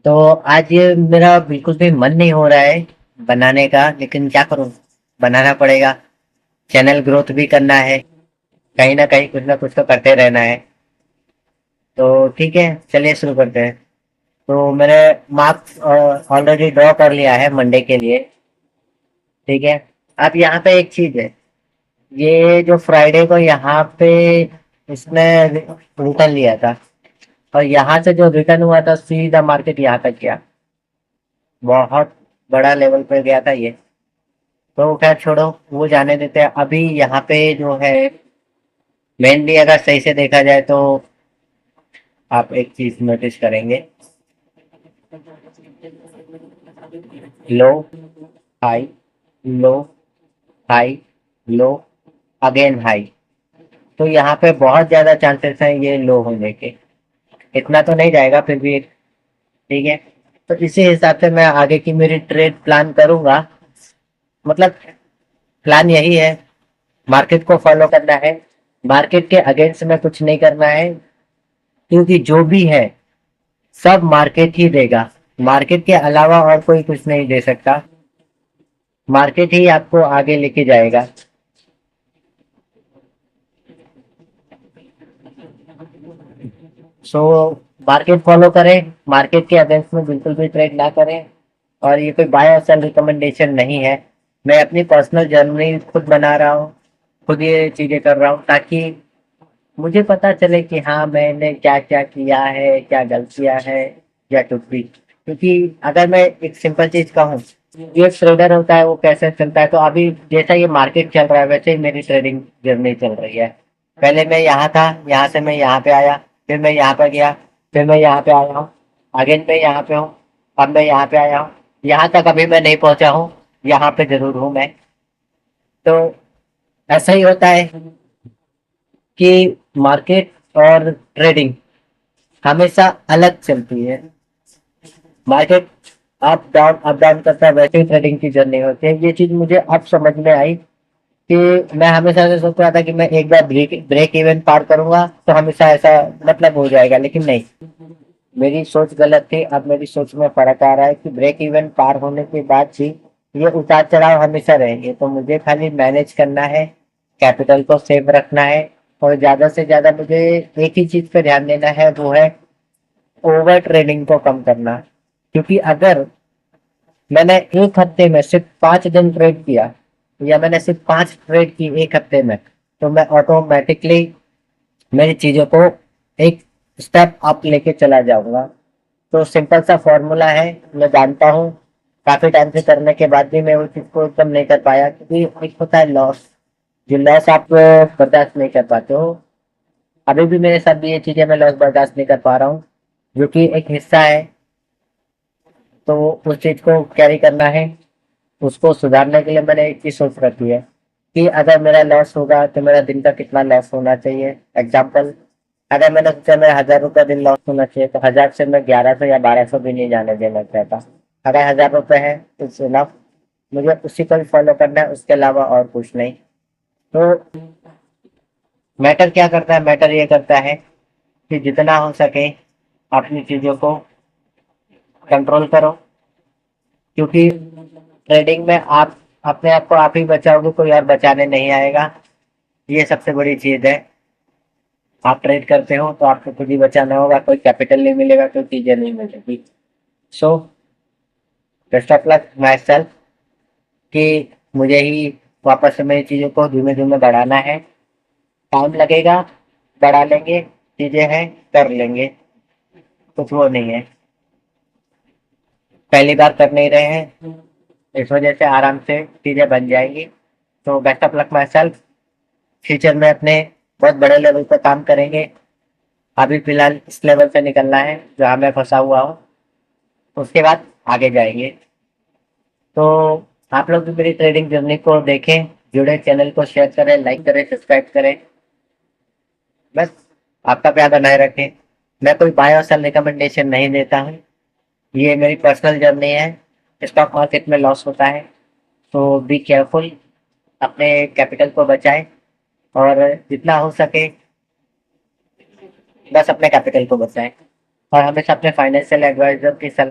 तो आज ये मेरा बिल्कुल भी मन नहीं हो रहा है बनाने का, लेकिन क्या करूं, बनाना पड़ेगा। चैनल ग्रोथ भी करना है, कहीं ना कहीं कुछ ना कुछ तो करते रहना है। तो ठीक है, चलिए शुरू करते हैं। तो मैंने मार्क्स ऑलरेडी ड्रॉ कर लिया है मंडे के लिए। ठीक है। अब यहाँ पे एक चीज है, ये जो फ्राइडे को यहाँ पे इसने रिटर्न लिया था, और यहाँ से जो रिटर्न हुआ था सीधा मार्केट यहाँ तक गया। बहुत बड़ा लेवल पे गया था ये। तो खैर छोड़ो, वो जाने देते हैं। अभी यहाँ पे जो है मेनली अगर सही से देखा जाए तो आप एक चीज नोटिस करेंगे, लो, हाई, लो, हाई, लो, अगेन हाई। तो यहाँ पे बहुत ज्यादा चांसेस हैं ये लो होने के। इतना तो नहीं जाएगा फिर भी। ठीक है। तो इसी हिसाब से मैं आगे की मेरी ट्रेड प्लान करूंगा। मतलब प्लान यही है, मार्केट को फॉलो करना है, मार्केट के अगेंस्ट में कुछ नहीं करना है। क्योंकि जो भी है सब मार्केट ही देगा, मार्केट के अलावा और कोई कुछ नहीं दे सकता। मार्केट ही आपको आगे लेके जाएगा। सो मार्केट फॉलो करें, मार्केट के अगेंस्ट में बिल्कुल भी ट्रेड ना करें। और ये कोई बाय और सेल रिकमेंडेशन नहीं है। मैं अपनी पर्सनल जर्नी खुद बना रहा हूँ, खुद ये चीजें कर रहा हूँ, ताकि मुझे पता चले कि हाँ मैंने क्या क्या किया है, क्या गलतियां है, क्या कुछ भी। क्योंकि अगर मैं एक सिंपल चीज कहूँ, जो एक ट्रेडर होता है वो कैसे चलता है, तो अभी जैसा ये मार्केट चल रहा है वैसे ही मेरी ट्रेडिंग जर्नी चल रही है। पहले मैं यहाँ था, यहाँ से मैं यहाँ पे आया, फिर मैं यहाँ पे गया, फिर मैं यहाँ पे आया हूँ, अगेन मैं यहाँ पे हूँ, अब मैं यहाँ पे आया हूँ। यहाँ तक अभी मैं नहीं पहुंचा हूँ, यहाँ पे जरूर हूँ मैं। तो ऐसा ही होता है कि मार्केट और ट्रेडिंग हमेशा अलग चलती है। मार्केट अप डाउन करता है, वैसे ही ट्रेडिंग की जर्नी होती है। ये चीज मुझे अब समझ में आई कि मैं हमेशा से सोच रहा था कि मैं एक बार ब्रेक ब्रेक इवन पार करूंगा तो हमेशा ऐसा मतलब हो जाएगा, लेकिन नहीं, मेरी सोच गलत थी। अब मेरी सोच में फर्क आ रहा है कि ब्रेक इवन पार होने के बाद भी ये उतार चढ़ाव हमेशा रहेंगे। तो मुझे खाली मैनेज करना है, कैपिटल को सेव रखना है, और ज्यादा से ज्यादा मुझे एक ही चीज पे ध्यान देना है, वो है ओवर ट्रेडिंग को कम करना। क्योंकि अगर मैंने एक हफ्ते में सिर्फ 5 दिन ट्रेड किया, या मैंने सिर्फ 5 ट्रेड की एक हफ्ते में, तो मैं ऑटोमेटिकली मेरी चीजों को एक स्टेप अप लेके चला जाऊंगा। तो सिंपल सा फॉर्मूला है, मैं जानता हूँ। काफी टाइम से करने के बाद भी मैं उस चीज को एकदम नहीं कर पाया, क्योंकि एक होता है लॉस, जो लॉस आप बर्दाश्त नहीं कर पाते हो। अभी भी मेरे साथ भी ये चीजें मैं लॉस बर्दाश्त नहीं कर पा रहा हूँ, जो कि एक हिस्सा है। तो उस चीज को कैरी करना है, उसको सुधारने के लिए मैंने एक चीज सोच रखी है कि अगर मेरा लॉस होगा तो मेरा दिन का कितना लॉस होना चाहिए। एग्जाम्पल, अगर मैंने सोचा मेरा 1,000 रुपया दिन लॉस होना चाहिए, तो 1,000 से मैं 1,100 या 1,200 भी नहीं जाने देना चाहता। अगर 1,000 रुपये है इट्स इनफ, मुझे उसी को ही फॉलो करना है, उसके अलावा और कुछ नहीं। तो मैटर क्या करता है, मैटर ये करता है कि जितना हो सके अपनी चीजों को कंट्रोल करो। क्योंकि ट्रेडिंग में आप अपने आप को आप ही बचाओगे, कोई और बचाने नहीं आएगा। ये सबसे बड़ी चीज है। आप ट्रेड करते हो तो आपको खुद ही बचाना होगा, कोई कैपिटल नहीं मिलेगा, कोई चीजें नहीं मिलेगी। So best of luck my self, कि मुझे ही वापस से मेरी चीजों को धीमे धीमे बढ़ाना है। टाइम लगेगा, बढ़ा लेंगे, चीजें हैं कर लेंगे, कुछ वो नहीं है। पहली बार कर नहीं रहे हैं, इस वजह से आराम से चीजें बन जाएंगी। तो best of luck my self. Future में अपने बहुत बड़े लेवल पर काम करेंगे। अभी फिलहाल इस लेवल से निकलना है जहाँ मैं फंसा हुआ हूँ, उसके बाद आगे जाएंगे। तो आप लोग भी मेरी ट्रेडिंग जर्नी को देखें, जुड़े, चैनल को शेयर करें, लाइक करें, सब्सक्राइब करें। बस आपका प्यार बनाए रखें। मैं कोई बाय और सेल रिकमेंडेशन नहीं देता हूँ, ये मेरी पर्सनल जर्नी है। स्टॉक मार्केट में लॉस होता है, तो बी केयरफुल, अपने कैपिटल को बचाएं, और जितना हो सके बस अपने कैपिटल को बचाएं। और हमेशा अपने फाइनेंशियल एडवाइजर की सलाह